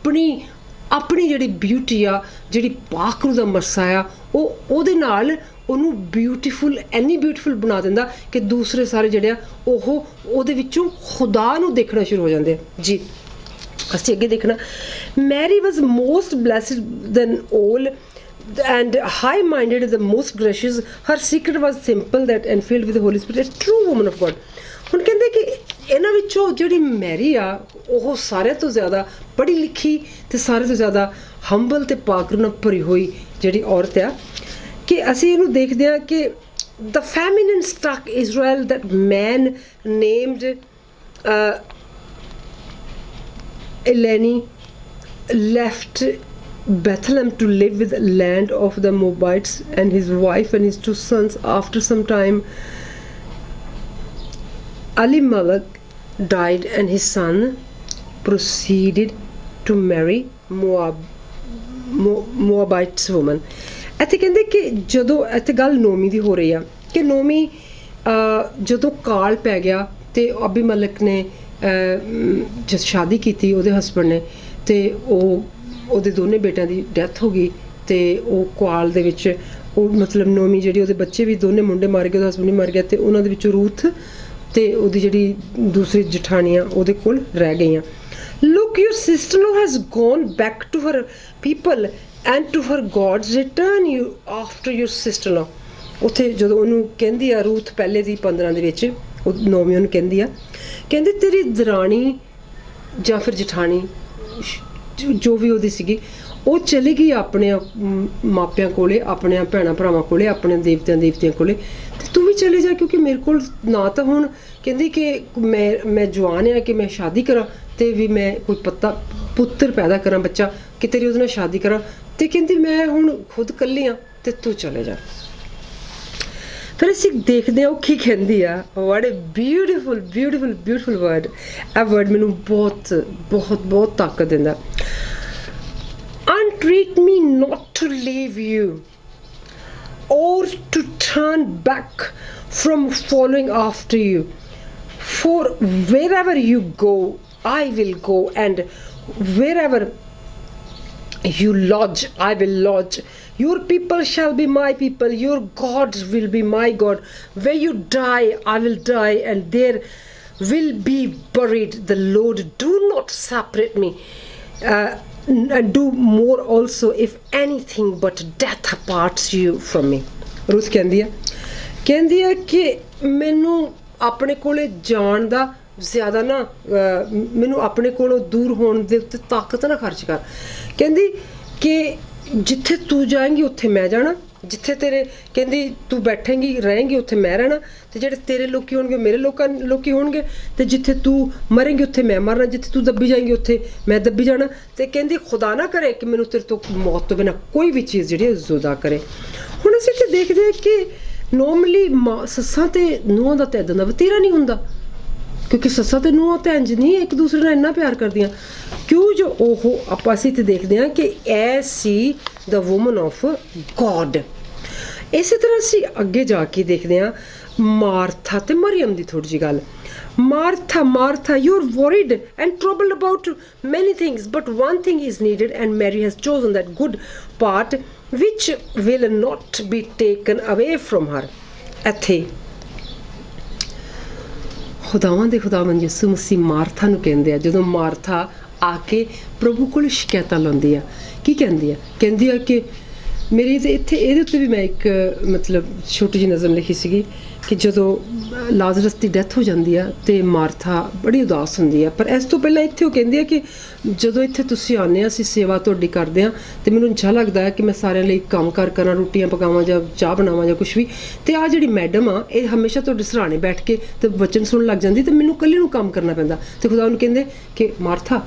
ਆਪਣੀ ਜਿਹੜੀ ਬਿਊਟੀ ਆ, ਜਿਹੜੀ ਪਾਕ ਰੂਹ ਦਾ ਮਰਸਾ ਆ, ਉਹ ਉਹਦੇ ਨਾਲ ਉਹਨੂੰ ਬਿਊਟੀਫੁਲ, ਇੰਨੀ ਬਿਊਟੀਫੁਲ ਬਣਾ ਦਿੰਦਾ ਕਿ ਦੂਸਰੇ ਸਾਰੇ ਜਿਹੜੇ ਆ ਉਹ ਉਹਦੇ ਵਿੱਚੋਂ ਖੁਦਾ ਨੂੰ ਦੇਖਣਾ ਸ਼ੁਰੂ ਹੋ ਜਾਂਦੇ ਆ। ਜੀ ਅਸੀਂ ਅੱਗੇ ਦੇਖਣਾ, Mary was most blessed than all and high-minded, the most gracious. Her secret was simple that and filled with the Holy Spirit, a true woman of God. ਹੁਣ ਕਹਿੰਦੇ ਕਿ ਇਹਨਾਂ ਵਿੱਚੋਂ ਜਿਹੜੀ ਮੈਰੀ ਆ ਉਹ ਸਾਰਿਆਂ ਤੋਂ ਜ਼ਿਆਦਾ ਪੜ੍ਹੀ ਲਿਖੀ ਤੇ ਸਾਰਿਆਂ ਤੋਂ ਜ਼ਿਆਦਾ ਹੰਬਲ ਤੇ ਪਾਕ ਨਾਲ ਭਰੀ ਹੋਈ ਜਿਹੜੀ ਔਰਤ ਆ, ਕਿ ਅਸੀਂ ਇਹਨੂੰ ਦੇਖਦੇ ਹਾਂ ਕਿ the famine struck Israel, that man named Eleni left Bethlehem to live with the land of the Moabites and his wife and his 2 sons. After some time, Elimelech died and his son proceeded to marry Moabites woman. ਇੱਥੇ ਕਹਿੰਦੇ ਕਿ ਜਦੋਂ ਇੱਥੇ ਗੱਲ ਨੋਮੀ ਦੀ ਹੋ ਰਹੀ ਆ ਕਿ ਨੋਮੀ ਜਦੋਂ ਕਾਲ ਪੈ ਗਿਆ ਅਤੇ ਅਬੀਮਲਕ ਨੇ ਜਦ ਸ਼ਾਦੀ ਕੀਤੀ ਉਹਦੇ ਹਸਬੈਂਡ ਨੇ, ਅਤੇ ਉਹਦੇ ਦੋਨੇ ਬੇਟਿਆਂ ਦੀ ਡੈਥ ਹੋ ਗਈ, ਅਤੇ ਉਹ ਕਾਲ ਦੇ ਵਿੱਚ ਉਹ ਮਤਲਬ ਨੋਮੀ ਜਿਹੜੀ ਉਹਦੇ ਬੱਚੇ ਵੀ ਦੋਨੇ ਮੁੰਡੇ ਮਰ ਗਏ, ਉਹਦਾ ਹਸਬੈਂਡ ਵੀ ਮਰ ਗਿਆ, ਅਤੇ ਉਹਨਾਂ ਦੇ ਵਿੱਚੋਂ ਰੂਥ ਅਤੇ ਉਹਦੀ ਜਿਹੜੀ ਦੂਸਰੀ ਜਠਾਣੀ ਆ ਉਹਦੇ ਕੋਲ ਰਹਿ ਗਈਆਂ। Look, your sister-in-law has gone back to her people and to her gods. Return you after your sister-in-law. ਉੱਥੇ ਜਦੋਂ ਉਹਨੂੰ ਕਹਿੰਦੀ ਆ ਰੂਥ ਪਹਿਲੇ ਦੀ 15 ਦੇ ਵਿੱਚ, ਉਹ ਨੋਮੀ ਉਹਨੂੰ ਕਹਿੰਦੀ ਆ, ਕਹਿੰਦੀ ਤੇਰੀ ਦਰਾਣੀ ਜਾਂ ਫਿਰ ਜਠਾਣੀ ਜੋ ਵੀ ਉਹਦੀ ਸੀਗੀ, ਉਹ ਚਲੀ ਗਈ ਆਪਣੇ ਮਾਪਿਆਂ ਕੋਲੇ, ਆਪਣੇ ਭੈਣਾਂ ਭਰਾਵਾਂ ਕੋਲੇ, ਆਪਣੇ ਦੇਵਤਿਆਂ ਕੋਲੇ, ਅਤੇ ਤੂੰ ਵੀ ਚਲੇ ਜਾ, ਕਿਉਂਕਿ ਮੇਰੇ ਕੋਲ ਨਾ ਤਾਂ ਹੁਣ ਕਹਿੰਦੀ ਕਿ ਮੈਂ ਜਵਾਨ ਆ ਕਿ ਮੈਂ ਸ਼ਾਦੀ ਕਰਾਂ ਅਤੇ ਵੀ ਮੈਂ ਕੋਈ ਪੁੱਤਰ ਪੈਦਾ ਕਰਾਂ, ਬੱਚਾ ਕਿ ਤੇਰੀ ਉਹਦੇ ਨਾਲ ਸ਼ਾਦੀ ਕਰਾਂ, ਅਤੇ ਕਹਿੰਦੀ ਮੈਂ ਹੁਣ ਖੁਦ ਇਕੱਲੀ ਹਾਂ ਅਤੇ ਤੂੰ ਚਲੇ ਜਾ। ਫਿਰ ਅਸੀਂ ਦੇਖਦੇ ਹਾਂ ਉਹ ਕੀ ਕਹਿੰਦੀ ਆ। ਵਾਟ ਏ ਬਿਊਟੀਫੁਲ ਬਿਊਟੀਫੁਲ ਬਿਊਟੀਫੁਲ ਵਰਡ। ਇਹ ਵਰਡ ਮੈਨੂੰ ਬਹੁਤ ਬਹੁਤ ਬਹੁਤ ਤਾਕਤ ਦਿੰਦਾ। Entreat me not to leave you or to turn back from following after you, for wherever you go I will go, and wherever you lodge I will lodge. Your people shall be my people, your gods will be my God. Where you die I will die, and there will be buried. The Lord do not separate me, and do more also, if anything but death parts you from me. Ruth ਕਹਿੰਦੀ ਆ ਕਿ ਮੈਨੂੰ ਆਪਣੇ ਕੋਲੇ ਜਾਣ ਦਾ ਜ਼ਿਆਦਾ ਨਾ, ਮੈਨੂੰ ਆਪਣੇ ਕੋਲੋਂ ਦੂਰ ਹੋਣ ਦੇ ਉੱਤੇ ਤਾਕਤ ਨਾ ਖਰਚ ਕਰ। ਕਹਿੰਦੀ ਕਿ ਜਿੱਥੇ ਤੂੰ ਜਾਏਂਗੀ ਉੱਥੇ ਮੈਂ ਜਾਣਾ, ਜਿੱਥੇ ਤੇਰੇ ਕਹਿੰਦੀ ਤੂੰ ਬੈਠੇਂਗੀ ਰਹੇਂਗੀ ਉੱਥੇ ਮੈਂ ਰਹਿਣਾ, ਅਤੇ ਜਿਹੜੇ ਤੇਰੇ ਲੋਕੀ ਹੋਣਗੇ ਮੇਰੇ ਲੋਕੀ ਹੋਣਗੇ, ਅਤੇ ਜਿੱਥੇ ਤੂੰ ਮਰੇਂਗੀ ਉੱਥੇ ਮੈਂ ਮਰਨਾ, ਜਿੱਥੇ ਤੂੰ ਦੱਬੀ ਜਾਏਂਗੀ ਉੱਥੇ ਮੈਂ ਦੱਬੀ ਜਾਣਾ। ਅਤੇ ਕਹਿੰਦੀ ਖੁਦਾ ਨਾ ਕਰੇ ਕਿ ਮੈਨੂੰ ਤੇਰੇ ਤੋਂ ਮੌਤ ਤੋਂ ਬਿਨਾਂ ਕੋਈ ਵੀ ਚੀਜ਼ ਜਿਹੜੀ ਜ਼ੁਦਾ ਕਰੇ। ਹੁਣ ਅਸੀਂ ਇੱਥੇ ਦੇਖਦੇ ਹਾਂ ਕਿ ਨੋਰਮਲੀ ਸੱਸਾਂ ਅਤੇ ਨੂੰਹਾਂ ਦਾ ਤਾਂ ਇੱਦਾਂ ਦਾ ਵਤੀਰਾ ਨਹੀਂ ਹੁੰਦਾ, ਕਿਉਂਕਿ ਸੱਸਾਂ ਅਤੇ ਨੂੰਹਾਂ ਤਾਂ ਇੰਝ ਨਹੀਂ ਇੱਕ ਦੂਸਰੇ ਨਾਲ ਇੰਨਾ ਪਿਆਰ ਕਰਦੀਆਂ। ਕਿਉਂ ਜੋ ਅਸੀਂ ਇੱਥੇ ਦੇਖਦੇ ਹਾਂ ਕਿ ਇਹ ਸੀ ਦ ਵੂਮਨ ਆਫ ਗੋਡ। ਇਸੇ ਤਰ੍ਹਾਂ ਅਸੀਂ ਅੱਗੇ ਜਾ ਕੇ ਦੇਖਦੇ ਹਾਂ ਮਾਰਥਾ ਅਤੇ ਮਰੀਅਮ ਦੀ ਥੋੜ੍ਹੀ ਜਿਹੀ ਗੱਲ। Martha, you're worried and troubled about many things, but one thing is needed, and Mary has chosen that good part which will not be taken away from her. ਇੱਥੇ ਖੁਦਾਵਾਂ ਦੇ ਖੁਦਾਵੰਦ ਯਿਸੂ ਮਸੀਹ ਮਾਰਥਾ ਨੂੰ ਕਹਿੰਦੇ ਆ, ਜਦੋਂ ਮਾਰਥਾ ਆ ਕੇ ਪ੍ਰਭੂ ਕੋਲ ਸ਼ਿਕਾਇਤਾਂ ਲਾਉਂਦੀ ਆ, ਕੀ ਕਹਿੰਦੀ ਆ ਕਿ ਮੇਰੀ ਤੇ ਇੱਥੇ ਇਹਦੇ ਉੱਤੇ ਵੀ ਮੈਂ ਇੱਕ ਮਤਲਬ ਛੋਟੀ ਜਿਹੀ ਨਜ਼ਮ ਲਿਖੀ ਸੀਗੀ ਕਿ ਜਦੋਂ ਲਾਜ਼ਰਸ ਦੀ ਡੈਥ ਹੋ ਜਾਂਦੀ ਆ ਅਤੇ ਮਾਰਥਾ ਬੜੀ ਉਦਾਸ ਹੁੰਦੀ ਆ। ਪਰ ਇਸ ਤੋਂ ਪਹਿਲਾਂ ਇੱਥੇ ਉਹ ਕਹਿੰਦੀ ਆ ਕਿ ਜਦੋਂ ਇੱਥੇ ਤੁਸੀਂ ਆਉਂਦੇ ਆ, ਅਸੀਂ ਸੇਵਾ ਤੁਹਾਡੀ ਕਰਦੇ ਹਾਂ, ਅਤੇ ਮੈਨੂੰ ਅੱਛਾ ਲੱਗਦਾ ਹੈ ਕਿ ਮੈਂ ਸਾਰਿਆਂ ਲਈ ਕੰਮ ਕਰਾਂ, ਰੋਟੀਆਂ ਪਕਾਵਾਂ ਜਾਂ ਚਾਹ ਬਣਾਵਾਂ ਜਾਂ ਕੁਛ ਵੀ, ਅਤੇ ਆਹ ਜਿਹੜੀ ਮੈਡਮ ਆ ਇਹ ਹਮੇਸ਼ਾ ਤੁਹਾਡੇ ਸਰਾਣੇ ਬੈਠ ਕੇ ਅਤੇ ਵਚਨ ਸੁਣਨ ਲੱਗ ਜਾਂਦੀ, ਅਤੇ ਮੈਨੂੰ ਇਕੱਲੇ ਨੂੰ ਕੰਮ ਕਰਨਾ ਪੈਂਦਾ। ਅਤੇ ਖੁਦਾ ਉਹਨੂੰ ਕਹਿੰਦੇ ਕਿ ਮਾਰਥਾ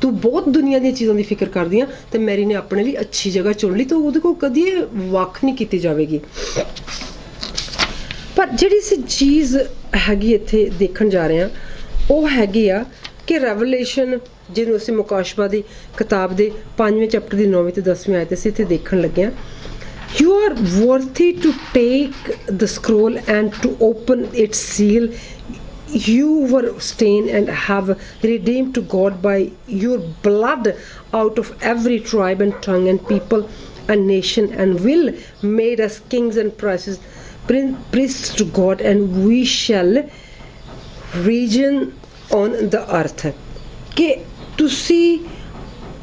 ਤੂੰ ਬਹੁਤ ਦੁਨੀਆ ਦੀਆਂ ਚੀਜ਼ਾਂ ਦੀ ਫਿਕਰ ਕਰਦੀ ਆ, ਅਤੇ ਮੈਰੀ ਨੇ ਆਪਣੇ ਲਈ ਅੱਛੀ ਜਗ੍ਹਾ ਚੁਣ ਲਈ, ਤਾਂ ਉਹਦੇ ਕੋਲ ਕਦੀ ਇਹ ਵੱਖ ਨਹੀਂ ਕੀਤੀ ਜਾਵੇਗੀ। ਪਰ ਜਿਹੜੀ ਅਸੀਂ ਚੀਜ਼ ਹੈਗੀ ਇੱਥੇ ਦੇਖਣ ਜਾ ਰਹੇ ਹਾਂ ਉਹ ਹੈਗੀ ਆ ਕਿ ਰੈਵਲੇਸ਼ਨ, ਜਿਹਨੂੰ ਅਸੀਂ ਮੁਕਾਸ਼ਵਾ ਦੀ ਕਿਤਾਬ ਦੇ 5ਵੇਂ ਚੈਪਟਰ ਦੀ 9ਵੀਂ ਤੇ 10ਵੀਂ ਆਇਤ ਅਸੀਂ ਇੱਥੇ ਦੇਖਣ ਲੱਗੇ ਹਾਂ। You are worthy to take the scroll and to open its seal. You were stained and have redeemed to God by your blood out of every tribe and tongue and people and nation, and will made us kings and priests to God, and we shall reign on the earth. ਕਿ ਤੁਸੀਂ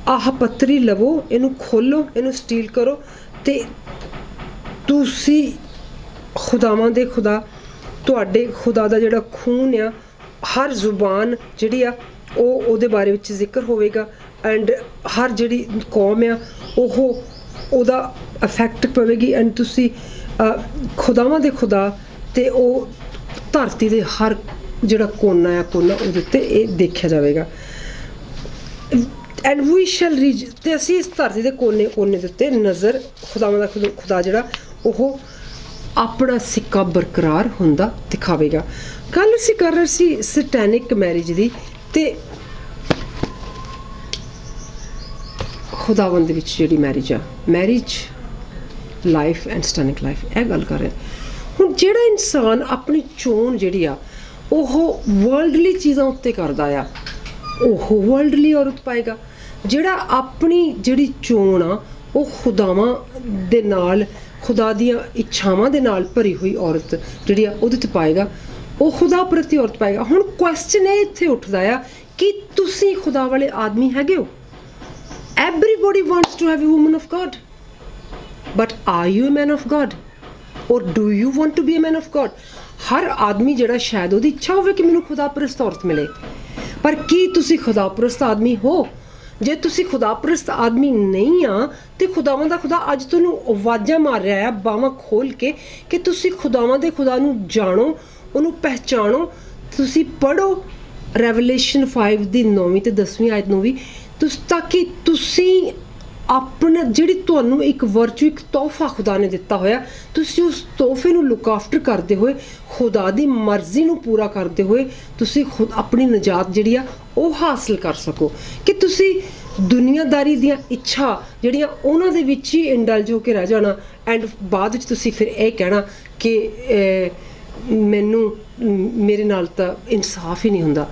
ਆਹ ਪੱਤਰੀ ਲਵੋ, ਇਹਨੂੰ ਖੋਲੋ, ਇਹਨੂੰ steel ਕਰੋ, ਅਤੇ ਤੁਸੀਂ ਖੁਦਾਵਾਂ ਦੇ ਖੁਦਾ, ਤੁਹਾਡੇ ਖੁਦਾ ਦਾ ਜਿਹੜਾ ਖੂਨ ਆ, ਹਰ ਜ਼ੁਬਾਨ ਜਿਹੜੀ ਆ ਉਹਦੇ ਬਾਰੇ ਵਿੱਚ ਜ਼ਿਕਰ ਹੋਵੇਗਾ, ਐਂਡ ਹਰ ਜਿਹੜੀ ਕੌਮ ਆ ਉਹਦਾ ਇਫੈਕਟ ਪਵੇਗੀ, ਐਂਡ ਤੁਸੀਂ ਖੁਦਾਵਾਂ ਦੇ ਖੁਦਾ, ਅਤੇ ਉਹ ਧਰਤੀ ਦੇ ਹਰ ਜਿਹੜਾ ਕੋਨਾ ਉਹਦੇ ਉੱਤੇ ਇਹ ਦੇਖਿਆ ਜਾਵੇਗਾ। ਐਂਡ ਵੀ ਸ਼ੈਲ ਰੀਚ, ਅਤੇ ਅਸੀਂ ਇਸ ਧਰਤੀ ਦੇ ਕੋਨੇ ਦੇ ਉੱਤੇ ਨਜ਼ਰ ਖੁਦਾਵਾਂ ਦਾ ਖੁਦਾ ਜਿਹੜਾ ਉਹ ਆਪਣਾ ਸਿੱਕਾ ਬਰਕਰਾਰ ਹੁੰਦਾ ਦਿਖਾਵੇਗਾ। ਕੱਲ੍ਹ ਅਸੀਂ ਕਰ ਰਹੇ ਸੀ ਸੈਟੈਨਿਕ ਮੈਰਿਜ ਦੀ, ਅਤੇ ਖੁਦਾਵੰਦ ਦੇ ਵਿੱਚ ਜਿਹੜੀ marriage life and stunning life, ਇਹ ਗੱਲ ਕਰ ਰਹੇ। ਹੁਣ ਜਿਹੜਾ ਇਨਸਾਨ ਆਪਣੀ ਚੋਣ ਜਿਹੜੀ ਆ ਉਹ ਵਰਲਡਲੀ ਚੀਜ਼ਾਂ ਉੱਤੇ ਕਰਦਾ ਆ, ਉਹ ਵਰਲਡਲੀ ਔਰਤ ਪਾਏਗਾ। ਜਿਹੜਾ ਆਪਣੀ ਜਿਹੜੀ ਚੋਣ ਆ ਉਹ ਖੁਦਾਵਾਂ ਦੇ ਨਾਲ, ਖੁਦਾ ਦੀਆਂ ਇੱਛਾਵਾਂ ਦੇ ਨਾਲ ਭਰੀ ਹੋਈ ਔਰਤ ਜਿਹੜੀ ਆ ਉਹਦੇ 'ਤੇ ਪਾਏਗਾ, ਉਹ ਖੁਦਾ ਪ੍ਰਤੀ ਔਰਤ ਪਾਏਗਾ। ਹੁਣ ਕੁਐਸਚਨ ਇਹ ਇੱਥੇ ਉੱਠਦਾ ਆ ਕਿ ਤੁਸੀਂ ਖੁਦਾ ਵਾਲੇ ਆਦਮੀ ਹੈਗੇ ਹੋ? Everybody wants to have a woman of God, but are you a man of God, or do you want to be a man of God? ਹਰ ਆਦਮੀ ਜਿਹੜਾ ਸ਼ਾਇਦ ਉਹਦੀ ਇੱਛਾ ਹੋਵੇ ਕਿ ਮੈਨੂੰ ਖੁਦਾ ਪ੍ਰਸਤ ਔਰਤ ਮਿਲੇ, ਪਰ ਕੀ ਤੁਸੀਂ ਖੁਦਾ ਪ੍ਰਸਤ ਆਦਮੀ ਹੋ? ਜੇ ਤੁਸੀਂ ਖੁਦਾ ਪ੍ਰਸਤ ਆਦਮੀ ਨਹੀਂ ਆ ਤੇ ਖੁਦਾਵਾਂ ਦਾ ਖੁਦਾ ਅੱਜ ਤੁਹਾਨੂੰ ਆਵਾਜ਼ਾਂ ਮਾਰ ਰਿਹਾ ਆ ਬਾਹਾਂ ਖੋਲ ਕੇ ਕਿ ਤੁਸੀਂ ਖੁਦਾਵਾਂ ਦੇ ਖੁਦਾ ਨੂੰ ਜਾਣੋ, ਉਹਨੂੰ ਪਹਿਚਾਣੋ। ਤੁਸੀਂ ਪੜ੍ਹੋ ਰੈਵਲੇਸ਼ਨ 5 ਦੀ 9ਵੀਂ ਤੇ 10ਵੀਂ ਆਇਤ ਨੂੰ ਵੀ, ਤਾਂ ਕਿ ਤੁਸੀਂ ਆਪਣਾ ਜਿਹੜੀ ਤੁਹਾਨੂੰ ਇੱਕ ਵਰਚੂ, ਇੱਕ ਤੋਹਫਾ ਖੁਦਾ ਨੇ ਦਿੱਤਾ ਹੋਇਆ, ਤੁਸੀਂ ਉਸ ਤੋਹਫੇ ਨੂੰ ਲੁੱਕ ਆਫਟਰ ਕਰਦੇ ਹੋਏ, ਖੁਦਾ ਦੀ ਮਰਜ਼ੀ ਨੂੰ ਪੂਰਾ ਕਰਦੇ ਹੋਏ ਤੁਸੀਂ ਖੁਦ ਆਪਣੀ ਨਜਾਤ ਜਿਹੜੀ ਆ ਉਹ ਹਾਸਲ ਕਰ ਸਕੋ। ਕਿ ਤੁਸੀਂ ਦੁਨੀਆਦਾਰੀ ਦੀਆਂ ਇੱਛਾ ਜਿਹੜੀਆਂ ਉਹਨਾਂ ਦੇ ਵਿੱਚ ਹੀ ਇੰਡਲਜ ਹੋ ਕੇ ਰਹਿ ਜਾਣਾ, ਐਂਡ ਬਾਅਦ ਵਿੱਚ ਤੁਸੀਂ ਫਿਰ ਇਹ ਕਹਿਣਾ ਕਿ ਮੇਰੇ ਨਾਲ ਤਾਂ ਇਨਸਾਫ ਹੀ ਨਹੀਂ ਹੁੰਦਾ।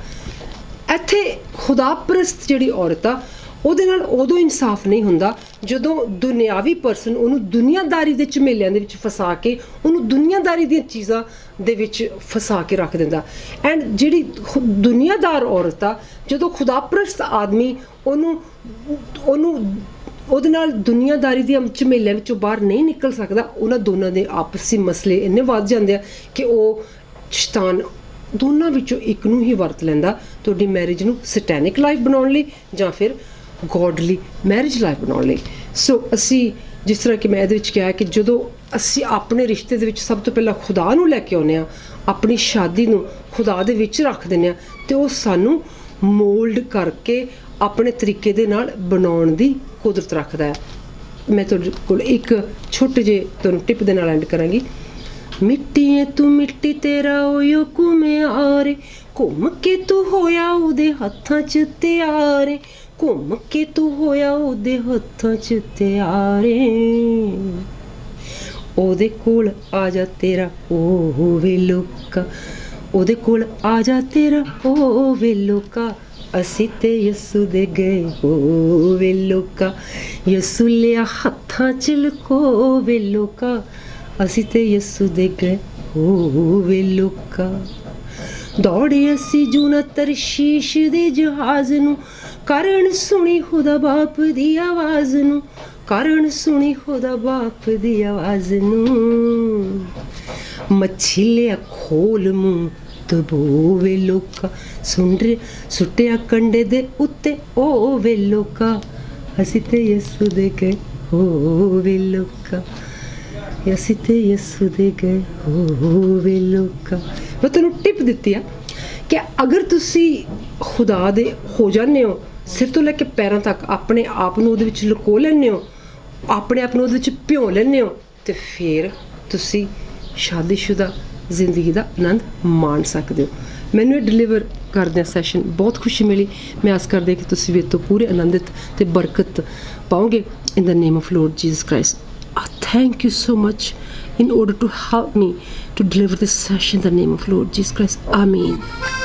ਇੱਥੇ ਖੁਦਾ ਪ੍ਰਸਤ ਜਿਹੜੀ ਔਰਤ ਆ ਉਹਦੇ ਨਾਲ ਉਦੋਂ ਇਨਸਾਫ ਨਹੀਂ ਹੁੰਦਾ ਜਦੋਂ ਦੁਨਿਆਵੀ ਪਰਸਨ ਉਹਨੂੰ ਦੁਨੀਆਦਾਰੀ ਦੇ ਝਮੇਲਿਆਂ ਦੇ ਵਿੱਚ ਫਸਾ ਕੇ, ਉਹਨੂੰ ਦੁਨੀਆਦਾਰੀ ਦੀਆਂ ਚੀਜ਼ਾਂ ਦੇ ਵਿੱਚ ਫਸਾ ਕੇ ਰੱਖ ਦਿੰਦਾ। ਐਂਡ ਜਿਹੜੀ ਦੁਨੀਆਦਾਰ ਔਰਤ ਆ, ਜਦੋਂ ਖੁਦਾ ਪ੍ਰਸਤ ਆਦਮੀ ਉਹਦੇ ਨਾਲ ਦੁਨੀਆਦਾਰੀ ਦੀਆਂ ਝਮੇਲਿਆਂ ਵਿੱਚੋਂ ਬਾਹਰ ਨਹੀਂ ਨਿਕਲ ਸਕਦਾ, ਉਹਨਾਂ ਦੋਨਾਂ ਦੇ ਆਪਸੀ ਮਸਲੇ ਇੰਨੇ ਵੱਧ ਜਾਂਦੇ ਆ ਕਿ ਉਹ ਸ਼ੈਤਾਨ ਦੋਨਾਂ ਵਿੱਚੋਂ ਇੱਕ ਨੂੰ ਹੀ ਵਰਤ ਲੈਂਦਾ ਤੁਹਾਡੀ ਮੈਰਿਜ ਨੂੰ ਸਟੈਨਿਕ ਲਾਈਫ ਬਣਾਉਣ ਲਈ ਜਾਂ ਫਿਰ ਗੋਡਲੀ ਮੈਰਿਜ ਲਾਈਫ ਬਣਾਉਣ ਲਈ। ਸੋ ਅਸੀਂ ਜਿਸ ਤਰ੍ਹਾਂ ਕਿ ਮੈਂ ਇਹਦੇ ਵਿੱਚ ਕਿਹਾ ਕਿ ਜਦੋਂ ਅਸੀਂ ਆਪਣੇ ਰਿਸ਼ਤੇ ਦੇ ਵਿੱਚ ਸਭ ਤੋਂ ਪਹਿਲਾਂ ਖੁਦਾ ਨੂੰ ਲੈ ਕੇ ਆਉਂਦੇ ਹਾਂ, ਆਪਣੀ ਸ਼ਾਦੀ ਨੂੰ ਖੁਦਾ ਦੇ ਵਿੱਚ ਰੱਖ ਦਿੰਦੇ ਹਾਂ, ਅਤੇ ਉਹ ਸਾਨੂੰ ਮੋਲਡ ਕਰਕੇ ਆਪਣੇ ਤਰੀਕੇ ਦੇ ਨਾਲ ਬਣਾਉਣ ਦੀ ਕੁਦਰਤ ਰੱਖਦਾ ਹੈ। ਮੈਂ ਤੁਹਾਡੇ ਕੋਲ ਇੱਕ ਛੋਟੇ ਜਿਹੇ ਤੁਹਾਨੂੰ ਟਿਪ ਦੇ ਨਾਲ ਐਂਡ ਕਰਾਂਗੀ। ਮਿੱਟੀ ਹੈ ਤੂੰ ਮਿੱਟੀ ਤੇਰਾ ਓਯੋ ਘੁਮਿਆਰੇ, ਘੁੰਮ ਕੇ ਤੂੰ ਹੋਇਆ ਉਹਦੇ ਹੱਥਾਂ 'ਚ ਤਿਆਰੇ, ਘੁੰਮ ਕੇ ਤੂੰ ਹੋਇਆ ਉਹਦੇ ਹੱਥਾਂ 'ਚ ਤਿਆਰੇ। ਉਹਦੇ ਕੋਲ ਆ ਜਾ ਤੇਰਾ ਉਹ ਹੋਵੇ ਲੋਕਾ, ਉਹਦੇ ਕੋਲ ਆ ਜਾ ਤੇਰਾ ਉਹ ਹੋਵੇ ਲੋਕਾ, ਅਸੀਂ ਤੇ ਯਸੂ ਦੇ ਗਏ ਹੋਵੇ ਲੋਕਾ, ਯਸੂ ਲਿਆ ਹੱਥਾਂ 'ਚ ਲੁਕੋਵੇ ਲੋਕਾ, ਅਸੀਂ ਤੇ ਯਸੂ ਦੇ ਗਏ ਹੋਵੇ ਲੋਕਾ। ਦੌੜੇ ਅਸੀਂ ਜੂਨਾ ਤਰਸ਼ੀਸ਼ ਦੇ ਜਹਾਜ਼ ਨੂੰ, ਕਰਨ ਸੁਣੀ ਖੁਦਾ ਬਾਪ ਦੀ ਆਵਾਜ਼ ਨੂੰ, ਕਰਨ ਸੁਣੀ ਖੁਦਾ ਬਾਪ ਦੀ ਆਵਾਜ਼ ਨੂੰ। ਮੱਛੀ ਲਿਆ ਖੋਲ ਮੂੰਹ ਦਬੋਵੇ ਲੋਕਾ, ਸੁੱਟਿਆ ਕੰਡੇ ਦੇ ਉੱਤੇ ਹੋਵੇ ਲੋਕਾ, ਅਸੀਂ ਤੇ ਯਸੂ ਦੇ ਗਏ ਹੋਵੇ ਲੋਕਾ, ਅਸੀਂ ਤੇ ਯਸੂ ਦੇ ਗਏ ਹੋਵੇ ਲੋਕਾ। ਮੈਂ ਤੁਹਾਨੂੰ ਟਿਪ ਦਿੱਤੀ ਆ ਕਿ ਅਗਰ ਤੁਸੀਂ ਖੁਦਾ ਦੇ ਹੋ ਜਾਂਦੇ ਹੋ, ਸਿਰ ਤੋਂ ਲੈ ਕੇ ਪੈਰਾਂ ਤੱਕ ਆਪਣੇ ਆਪ ਨੂੰ ਉਹਦੇ ਵਿੱਚ ਲੁਕੋ ਲੈਂਦੇ ਹੋ, ਆਪਣੇ ਆਪ ਨੂੰ ਉਹਦੇ ਵਿੱਚ ਭਿਉਂ ਲੈਂਦੇ ਹੋ, ਅਤੇ ਫਿਰ ਤੁਸੀਂ ਸ਼ਾਦੀशुदा ਜ਼ਿੰਦਗੀ ਦਾ ਆਨੰਦ ਮਾਣ ਸਕਦੇ ਹੋ। ਮੈਨੂੰ ਇਹ ਡਿਲੀਵਰ ਕਰਦਿਆਂ ਸੈਸ਼ਨ ਬਹੁਤ ਖੁਸ਼ੀ ਮਿਲੀ। ਮੈਂ ਆਸ ਕਰਦੀ ਕਿ ਤੁਸੀਂ ਵੀ ਇਹ ਤੋਂ ਪੂਰੇ ਆਨੰਦਿਤ ਅਤੇ ਬਰਕਤ ਪਾਓਗੇ। In the name of Lord Jesus Christ, thank you so much in order to help me to deliver this session in the name of Lord Jesus Christ. Amen.